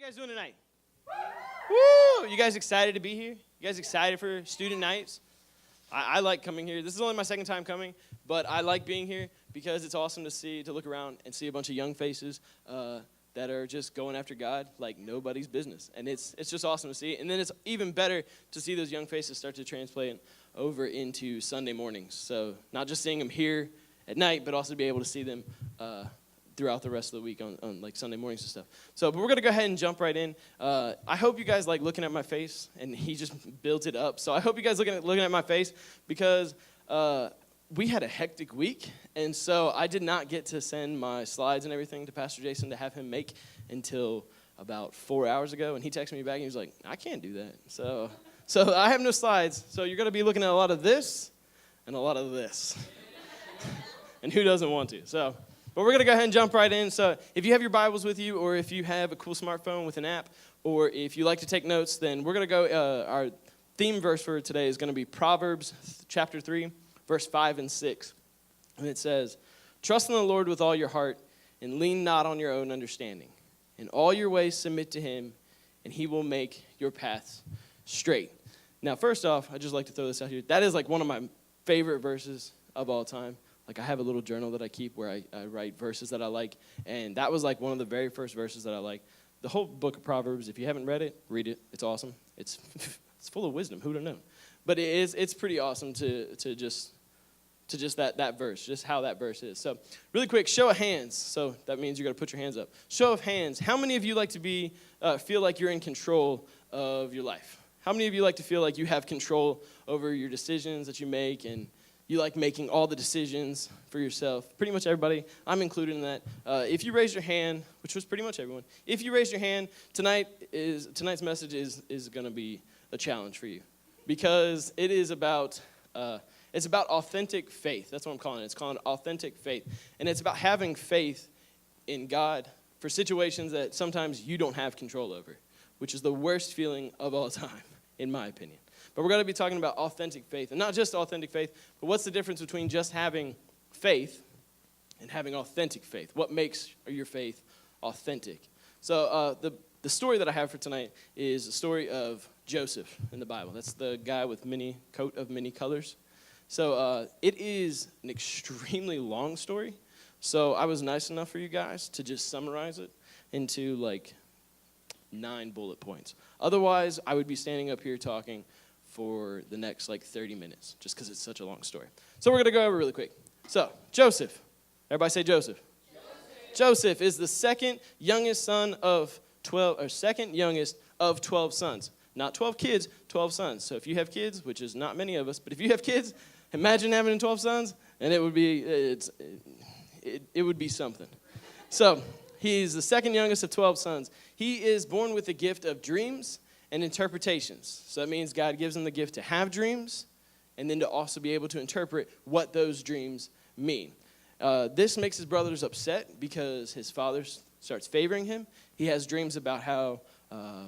guys doing tonight? Woo! You guys excited to be here? You guys excited for student nights? I like coming here. This is only my second time coming, but I like being here because it's awesome to look around and see a bunch of young faces that are just going after God like nobody's business. And it's just awesome to see. And then it's even better to see those young faces start to translate over into Sunday mornings. So not just seeing them here at night, but also to be able to see them throughout the rest of the week on like Sunday mornings and stuff. So, but we're going to go ahead and jump right in. I hope you guys like looking at my face, and he just builds it up. So I hope you guys looking at my face because we had a hectic week, and so I did not get to send my slides and everything to Pastor Jason to have him make until about 4 hours ago, and he texted me back, and he was like, I can't do that. So I have no slides, so you're going to be looking at a lot of this and a lot of this. And who doesn't want to? So, but we're going to go ahead and jump right in. So if you have your Bibles with you, or if you have a cool smartphone with an app, or if you like to take notes, then we're going to go, our theme verse for today is going to be Proverbs chapter 3, verse 5 and 6. And it says, trust in the Lord with all your heart, and lean not on your own understanding. In all your ways submit to him, and he will make your paths straight. Now, first off, I'd just like to throw this out here. That is like one of my favorite verses of all time. Like, I have a little journal that I keep where I write verses that I like, and that was like one of the very first verses that I like. The whole book of Proverbs, if you haven't read it, read it. It's awesome. It's full of wisdom. Who would have known? But it's pretty awesome to just that verse, just how that verse is. So really quick, show of hands. So that means you got to put your hands up. Show of hands. How many of you like to feel like you're in control of your life? How many of you like to feel like you have control over your decisions that you make, and you like making all the decisions for yourself? Pretty much everybody. I'm included in that. If you raise your hand, which was pretty much everyone, if you raise your hand, tonight's message is going to be a challenge for you, because it is about it's about authentic faith. That's what I'm calling it. It's called authentic faith, and it's about having faith in God for situations that sometimes you don't have control over, which is the worst feeling of all time, in my opinion. But we're going to be talking about authentic faith, and not just authentic faith, but what's the difference between just having faith and having authentic faith? What makes your faith authentic? So the story that I have for tonight is the story of Joseph in the Bible. That's the guy with coat of many colors. So it is an extremely long story. So I was nice enough for you guys to just summarize it into like 9 bullet points. Otherwise, I would be standing up here talking for the next 30 minutes, just because it's such a long story. So we're going to go over really quick. So, Joseph. Everybody say Joseph. Joseph is the second youngest of 12 sons. Not 12 kids, 12 sons. So if you have kids, which is not many of us, but if you have kids, imagine having 12 sons, and it would be something. So, he's the second youngest of 12 sons. He is born with the gift of dreams and interpretations. So that means God gives him the gift to have dreams, and then to also be able to interpret what those dreams mean. This makes his brothers upset because his father starts favoring him. He has dreams about how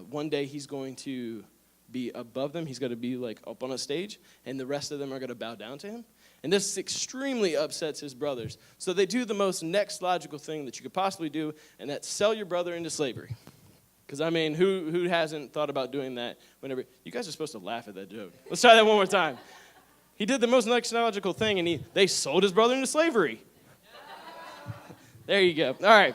one day he's going to be above them. He's going to be up on a stage, and the rest of them are going to bow down to him. And this extremely upsets his brothers. So they do the most next logical thing that you could possibly do, and that's sell your brother into slavery. Because, I mean, who hasn't thought about doing that whenever? You guys are supposed to laugh at that joke. Let's try that one more time. He did the most next logical thing, and they sold his brother into slavery. There you go. All right.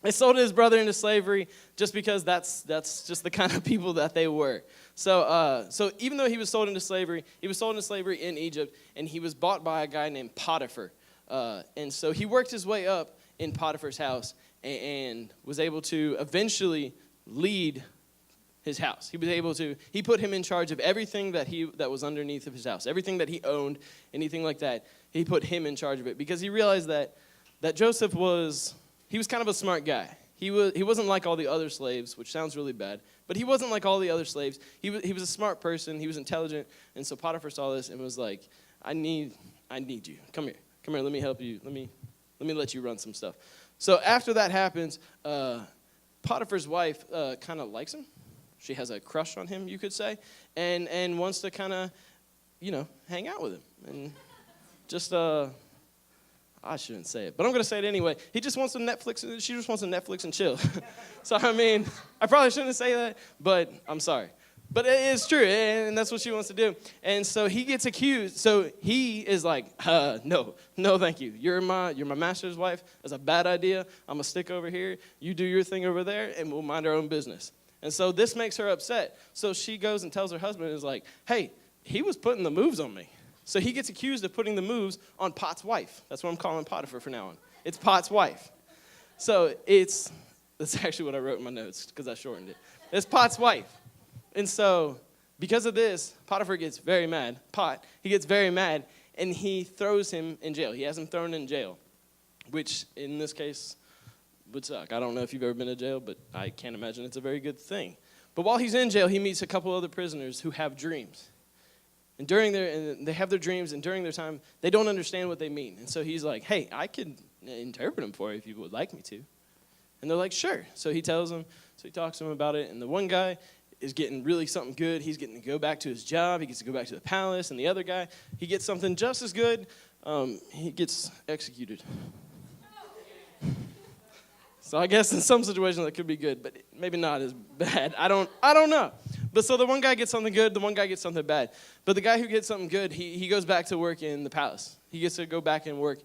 They sold his brother into slavery just because that's just the kind of people that they were. So even though he was sold into slavery in Egypt, and he was bought by a guy named Potiphar. And so he worked his way up in Potiphar's house and was able to eventually lead his house. He put him in charge of everything that was underneath of his house. Everything that he owned, anything like that, he put him in charge of it, because he realized that Joseph was kind of a smart guy. He wasn't like all the other slaves, which sounds really bad, but he wasn't like all the other slaves. He was a smart person. He was intelligent, and so Potiphar saw this and was like, I need you. Come here. Let me help you. Let me let you run some stuff. So after that happens, Potiphar's wife kind of likes him. She has a crush on him, you could say, and wants to kind of, hang out with him. And just, I I shouldn't say it, but I'm going to say it anyway. He just wants to Netflix, she just wants to Netflix and chill. So, I mean, I probably shouldn't say that, but I'm sorry. But it is true, and that's what she wants to do. And so he gets accused. So he is like, no, thank you. You're my master's wife. That's a bad idea. I'm going to stick over here. You do your thing over there, and we'll mind our own business. And so this makes her upset. So she goes and tells her husband, is like, hey, he was putting the moves on me. So he gets accused of putting the moves on Pot's wife. That's what I'm calling Potiphar from now on. It's Pot's wife. So that's actually what I wrote in my notes because I shortened it. It's Pot's wife. And so because of this, Potiphar gets very mad. He gets very mad, and he throws him in jail. He has him thrown in jail, which in this case would suck. I don't know if you've ever been to jail, but I can't imagine it's a very good thing. But while he's in jail, he meets a couple other prisoners who have dreams. And they have their dreams, and during their time, they don't understand what they mean. And so he's like, hey, I could interpret them for you if you would like me to. And they're like, sure. So he tells them, so he talks to them about it. And the one guy is getting really something good. He's getting to go back to his job. He gets to go back to the palace. And the other guy, he gets something just as good. He gets executed. So I guess in some situations that could be good, but maybe not as bad. I don't know. But so the one guy gets something good, the one guy gets something bad. But the guy who gets something good, he goes back to work in the palace. He gets to go back and work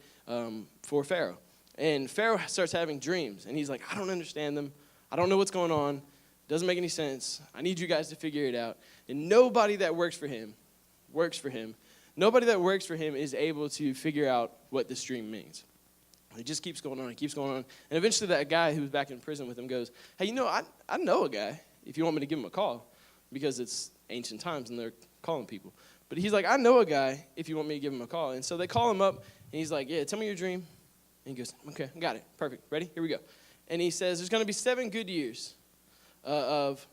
for Pharaoh. And Pharaoh starts having dreams, and he's like, I don't understand them. I don't know what's going on. It doesn't make any sense. I need you guys to figure it out. And nobody that works for him. Nobody that works for him is able to figure out what this dream means. It just keeps going on. It keeps going on. And eventually that guy who's back in prison with him goes, hey, I know a guy, if you want me to give him a call, because it's ancient times and they're calling people. But he's like, I know a guy, if you want me to give him a call. And so they call him up, and he's like, yeah, tell me your dream. And he goes, okay, got it. Perfect. Ready? Here we go. And he says, there's going to be 7 good years of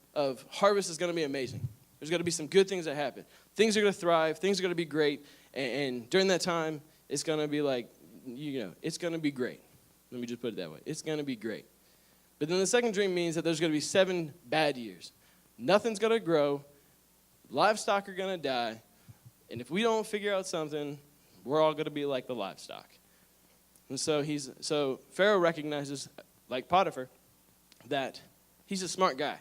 harvest is going to be amazing. There's going to be some good things that happen. Things are going to thrive. Things are going to be great. And during that time, it's going to be like, it's going to be great. Let me just put it that way. It's going to be great. But then the second dream means that there's going to be 7 bad years. Nothing's going to grow. Livestock are going to die. And if we don't figure out something, we're all going to be like the livestock. And so Pharaoh recognizes, like Potiphar, that he's a smart guy.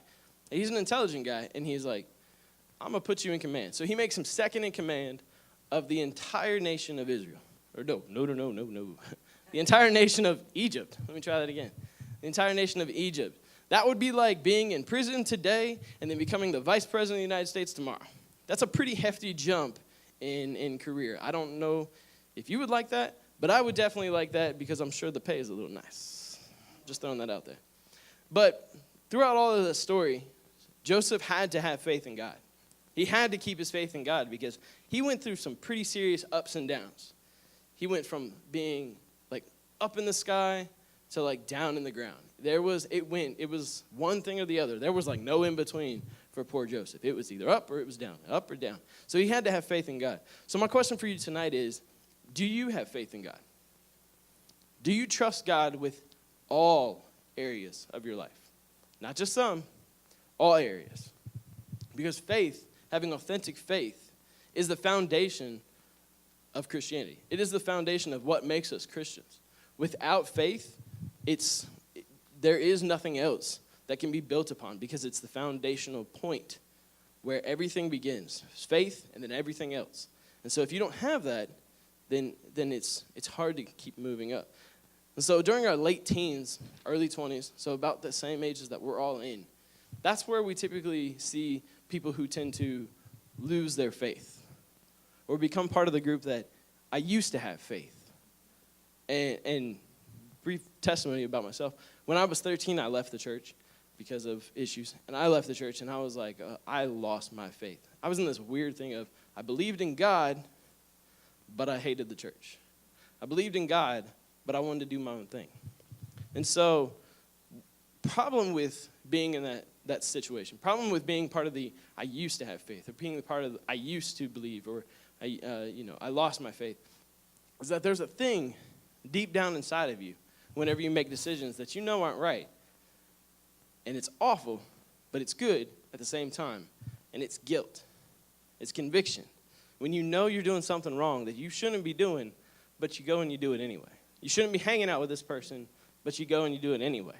He's an intelligent guy. And he's like, I'm going to put you in command. So he makes him second in command of the entire nation of Israel. Or no. The entire nation of Egypt. Let me try that again. The entire nation of Egypt. That would be like being in prison today and then becoming the vice president of the United States tomorrow. That's a pretty hefty jump in career. I don't know if you would like that, but I would definitely like that because I'm sure the pay is a little nice. Just throwing that out there. But throughout all of the story, Joseph had to have faith in God. He had to keep his faith in God because he went through some pretty serious ups and downs. He went from being like up in the sky to like down in the ground. It was one thing or the other. There was like no in between for poor Joseph. It was either up or it was down, up or down. So he had to have faith in God. So my question for you tonight is, do you have faith in God? Do you trust God with all areas of your life? Not just some, all areas. Because faith, having authentic faith, is the foundation of Christianity. It is the foundation of what makes us Christians. Without faith, there is nothing else that can be built upon because it's the foundational point where everything begins. It's faith and then everything else. And so if you don't have that, then it's hard to keep moving up. And so during our late teens, early 20s, so about the same ages that we're all in, that's where we typically see people who tend to lose their faith or become part of the group that I used to have faith. And brief testimony about myself. When I was 13, I left the church because of issues. And I left the church, and I was like, I lost my faith. I was in this weird thing of I believed in God, but I hated the church. I believed in God, but I wanted to do my own thing. And so problem with being in that situation, problem with being part of the I used to have faith, or being the part of the I used to believe, or I lost my faith, is that there's a thing deep down inside of you whenever you make decisions that you know aren't right. And it's awful, but it's good at the same time. And it's guilt. It's conviction. When you know you're doing something wrong that you shouldn't be doing, but you go and you do it anyway. You shouldn't be hanging out with this person, but you go and you do it anyway.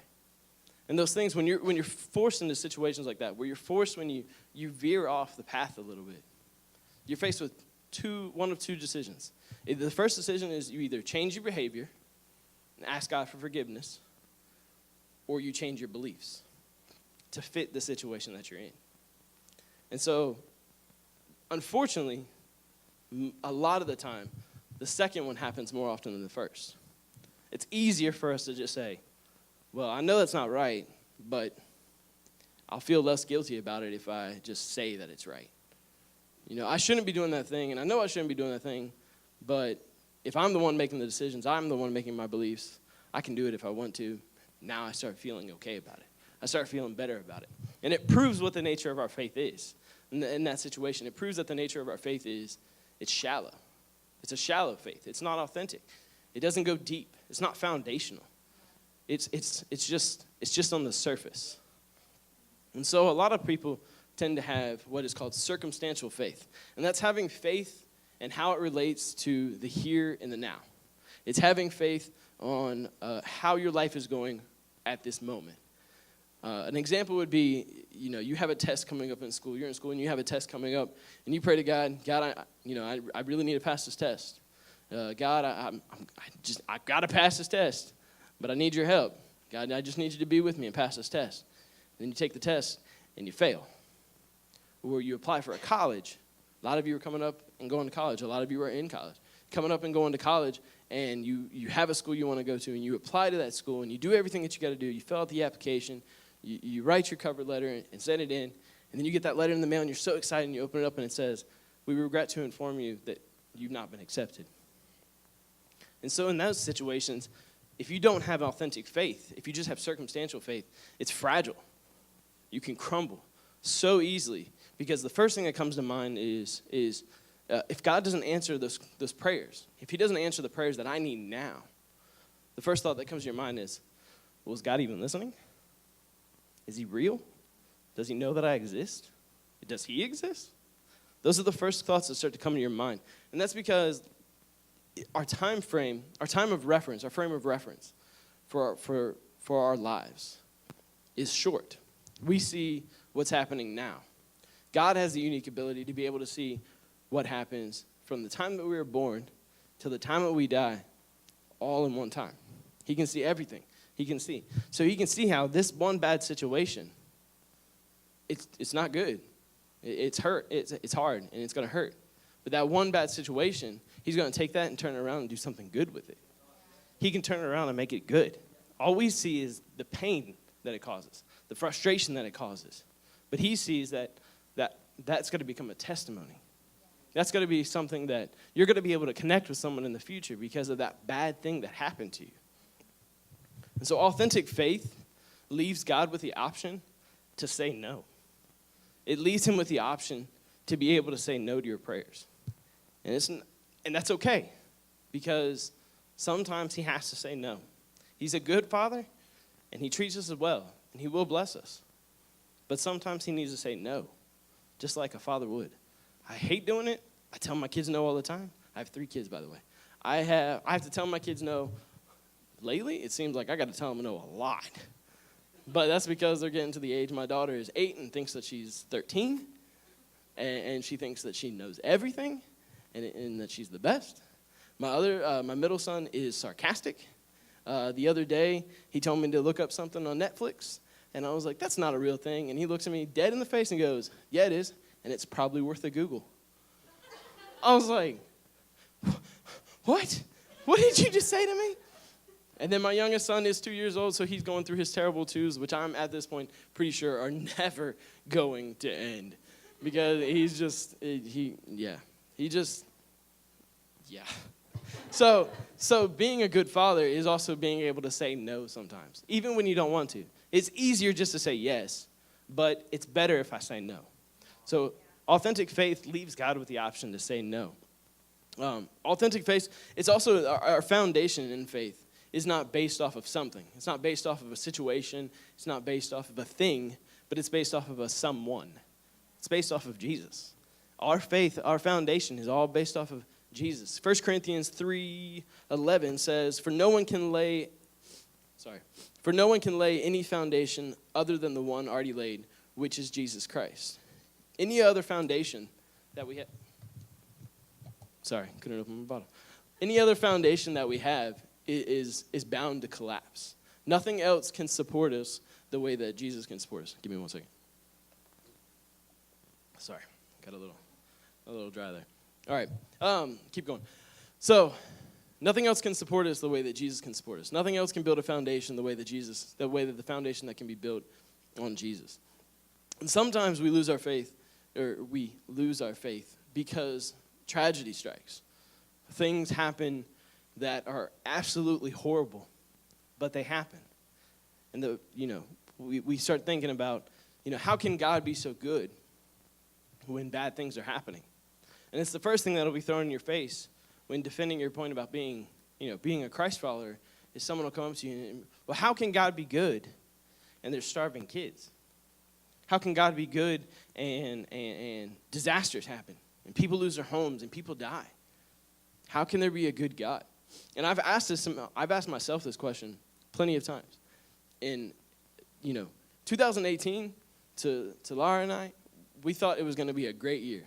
And those things, when you're forced into situations like that, where you're forced when you veer off the path a little bit, you're faced with one of two decisions. The first decision is you either change your behavior and ask God for forgiveness, or you change your beliefs to fit the situation that you're in. And so, unfortunately, a lot of the time, the second one happens more often than the first. It's easier for us to just say, well, I know that's not right, but I'll feel less guilty about it if I just say that it's right. I shouldn't be doing that thing, and I know I shouldn't be doing that thing, but if I'm the one making the decisions, I'm the one making my beliefs, I can do it if I want to. Now I start feeling okay about it. I start feeling better about it. And it proves what the nature of our faith is. In that situation, it proves that the nature of our faith is it's shallow. It's a shallow faith. It's not authentic. It doesn't go deep. It's not foundational. It's just on the surface. And so a lot of people tend to have what is called circumstantial faith. And that's having faith and how it relates to the here and the now. It's having faith on how your life is going at this moment. An example would be, you have a test coming up in school. You're in school and you have a test coming up, and you pray to God, I really need to pass this test. God, I've got to pass this test, but I need your help. God, I just need you to be with me and pass this test. Then you take the test and you fail. Or you apply for a college. A lot of you are coming up and going to college. A lot of you are in college. Coming up and going to college, and you have a school you want to go to, and you apply to that school, and you do everything that you got to do. You fill out the application. You write your cover letter and send it in, and then you get that letter in the mail, and you're so excited, and you open it up, and it says, we regret to inform you that you've not been accepted. And so in those situations, if you don't have authentic faith, if you just have circumstantial faith, it's fragile. You can crumble so easily, because the first thing that comes to mind is if God doesn't answer those prayers, if he doesn't answer the prayers that I need now, the first thought that comes to your mind is, well, is God even listening? Is he real? Does he know that I exist? Does he exist? Those are the first thoughts that start to come to your mind. And that's because our time of reference, our frame of reference for our lives is short. We see what's happening now. God has the unique ability to be able to see what happens from the time that we were born till the time that we die, all in one time. He can see everything. He can see. So he can see how this one bad situation, it's not good. It's hurt. It's hard, and it's going to hurt. But that one bad situation, he's going to take that and turn it around and do something good with it. He can turn it around and make it good. All we see is the pain that it causes, the frustration that it causes. But he sees that's going to become a testimony. That's going to be something that you're going to be able to connect with someone in the future because of that bad thing that happened to you. And so authentic faith leaves God with the option to say no. It leaves him with the option to be able to say no to your prayers. And that's okay, because sometimes he has to say no. He's a good father, and he treats us well, and he will bless us. But sometimes he needs to say no, just like a father would. I hate doing it. I tell my kids no all the time. I have 3 kids, by the way. I have to tell my kids no. Lately, it seems like I got to tell them no a lot. But that's because they're getting to the age. My daughter is 8 and thinks that she's 13. And she thinks that she knows everything and that she's the best. My middle son is sarcastic. The other day, he told me to look up something on Netflix. And I was like, that's not a real thing. And he looks at me dead in the face and goes, yeah, it is. And it's probably worth a Google. I was like, what? What did you just say to me? And then my youngest son is 2 years old, so he's going through his terrible twos, which I'm at this point pretty sure are never going to end. Because he's just, So being a good father is also being able to say no sometimes, even when you don't want to. It's easier just to say yes, but it's better if I say no. So authentic faith leaves God with the option to say no. Authentic faith, it's also our foundation in faith is not based off of something. It's not based off of a situation. It's not based off of a thing, but it's based off of a someone. It's based off of Jesus. Our faith, our foundation is all based off of Jesus. 1 Corinthians 3:11 says, For no one can lay any foundation other than the one already laid, which is Jesus Christ. Any other foundation that we have, couldn't open my bottle. Any other foundation that we have is bound to collapse. Nothing else can support us the way that Jesus can support us. Give me 1 second. Sorry, got a little dry there. All right, keep going. So, nothing else can support us the way that Jesus can support us. Nothing else can build a foundation the way that the foundation that can be built on Jesus. And sometimes we lose our faith because tragedy strikes. Things happen that are absolutely horrible, but they happen. And we start thinking about, how can God be so good when bad things are happening? And it's the first thing that'll be thrown in your face when defending your point about being a Christ follower, is someone will come up to you and, well, how can God be good and there's starving kids? How can God be good and disasters happen and people lose their homes and people die? How can there be a good God? And I've asked myself this question plenty of times. In 2018, to Laura and I, we thought it was going to be a great year.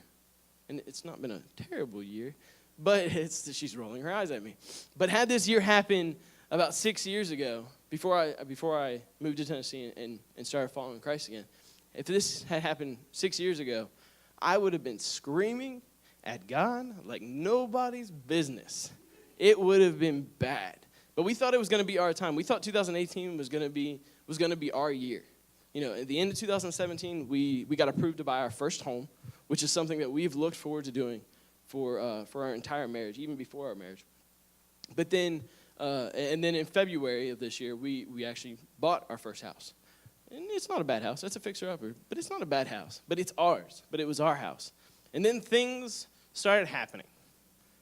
And it's not been a terrible year, but she's rolling her eyes at me. But had this year happened about 6 years ago, before I moved to Tennessee and started following Christ again, if this had happened 6 years ago, I would have been screaming at God like nobody's business. It would have been bad. But we thought it was going to be our time. We thought 2018 was going to be our year. At the end of 2017, we got approved to buy our first home, which is something that we've looked forward to doing for our entire marriage, even before our marriage. But then, and then in February of this year, we actually bought our first house. And it's not a bad house. That's a fixer-upper. But it's not a bad house. But it's ours. But it was our house. And then things started happening.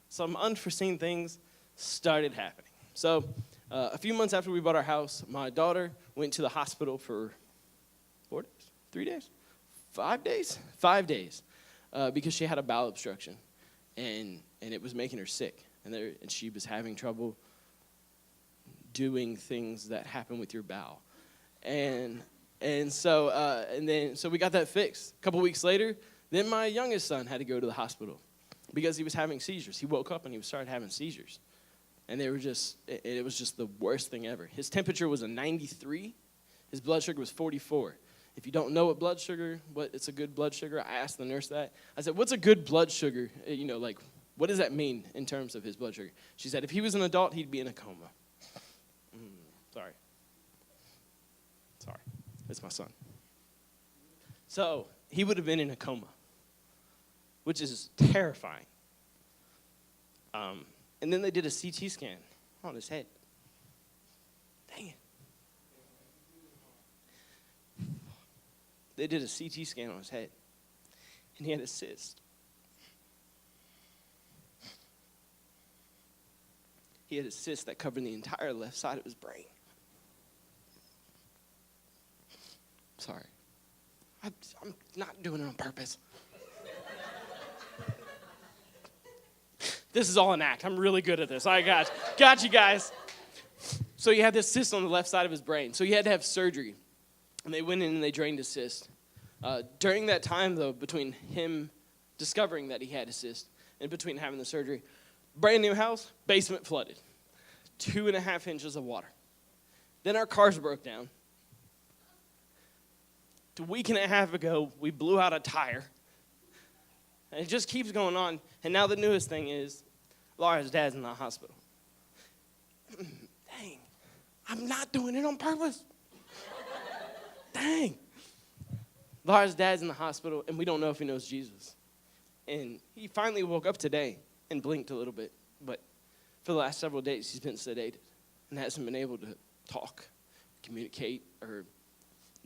Some unforeseen things started happening. So a few months after we bought our house, my daughter went to the hospital for 4 days, 3 days, 5 days, 5 days, because she had a bowel obstruction, and it was making her sick, and she was having trouble doing things that happen with your bowel, so we got that fixed. A couple weeks later, then my youngest son had to go to the hospital because he was having seizures. He woke up and he started having seizures, and it was just the worst thing ever. His temperature was a 93. His blood sugar was 44. If you don't know what it's a good blood sugar, I asked the nurse that. I said, what's a good blood sugar? What does that mean in terms of his blood sugar? She said, if he was an adult, he'd be in a coma. Sorry. It's my son. So he would have been in a coma, which is terrifying. And then they did a CT scan on his head. Dang it. They did a CT scan on his head, and he had a cyst. He had a cyst that covered the entire left side of his brain. Sorry. I'm not doing it on purpose. This is all an act. I'm really good at this. I got you guys. So he had this cyst on the left side of his brain. So he had to have surgery. And they went in and they drained his cyst. During that time, though, between him discovering that he had a cyst and between having the surgery, brand new house, basement flooded. 2.5 inches of water. Then our cars broke down. A week and a half ago, we blew out a tire. And it just keeps going on. And now the newest thing is Laura's dad's in the hospital. Dang, I'm not doing it on purpose. Dang. Laura's dad's in the hospital, and we don't know if he knows Jesus. And he finally woke up today and blinked a little bit. But for the last several days, he's been sedated and hasn't been able to talk, communicate, or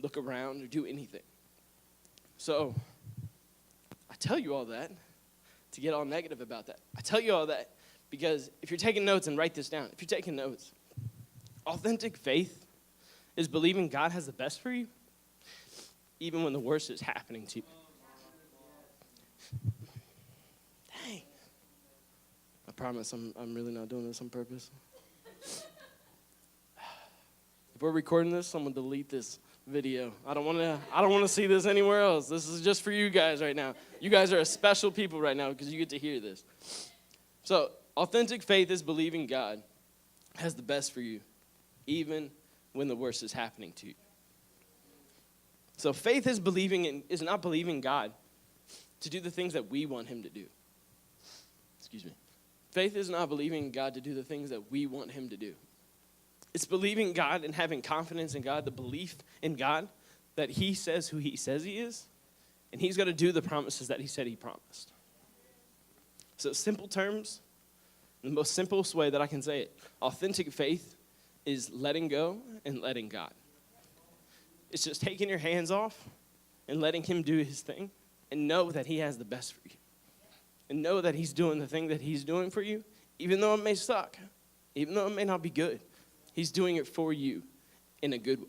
look around or do anything. So I tell you all that to get all negative about that. I tell you all that because if you're taking notes, and write this down, if you're taking notes, authentic faith is believing God has the best for you even when the worst is happening to you. Dang. promise I'm really not doing this on purpose. If we're recording this, I'm gonna delete this video. I don't want to see this anywhere else. This is just for you guys right now. You guys are a special people right now because you get to hear this. So, authentic faith is believing God has the best for you, even when the worst is happening to you. So, faith is not believing God to do the things that we want him to do. Excuse me. Faith is not believing God to do the things that we want him to do. It's believing God and having confidence in God, the belief in God that he says who he says he is, and he's going to do the promises that he said he promised. So simple terms, the most simplest way that I can say it, authentic faith is letting go and letting God. It's just taking your hands off and letting him do his thing and know that he has the best for you. And know that he's doing the thing that he's doing for you, even though it may suck, even though it may not be good. He's doing it for you in a good way.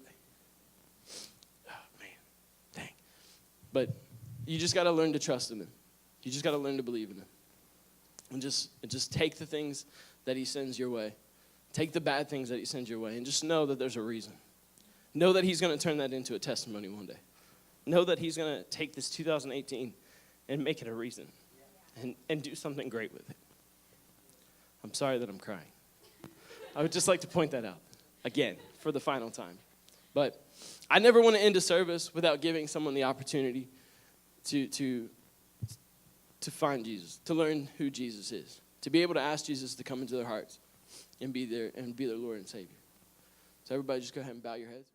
Oh, man. Dang. But you just got to learn to trust in him. You just got to learn to believe in him. And just take the things that he sends your way. Take the bad things that he sends your way. And just know that there's a reason. Know that he's going to turn that into a testimony one day. Know that he's going to take this 2018 and make it a reason. And do something great with it. I'm sorry that I'm crying. I would just like to point that out again for the final time. But I never want to end a service without giving someone the opportunity to find Jesus, to learn who Jesus is, to be able to ask Jesus to come into their hearts and be their Lord and Savior. So everybody just go ahead and bow your heads.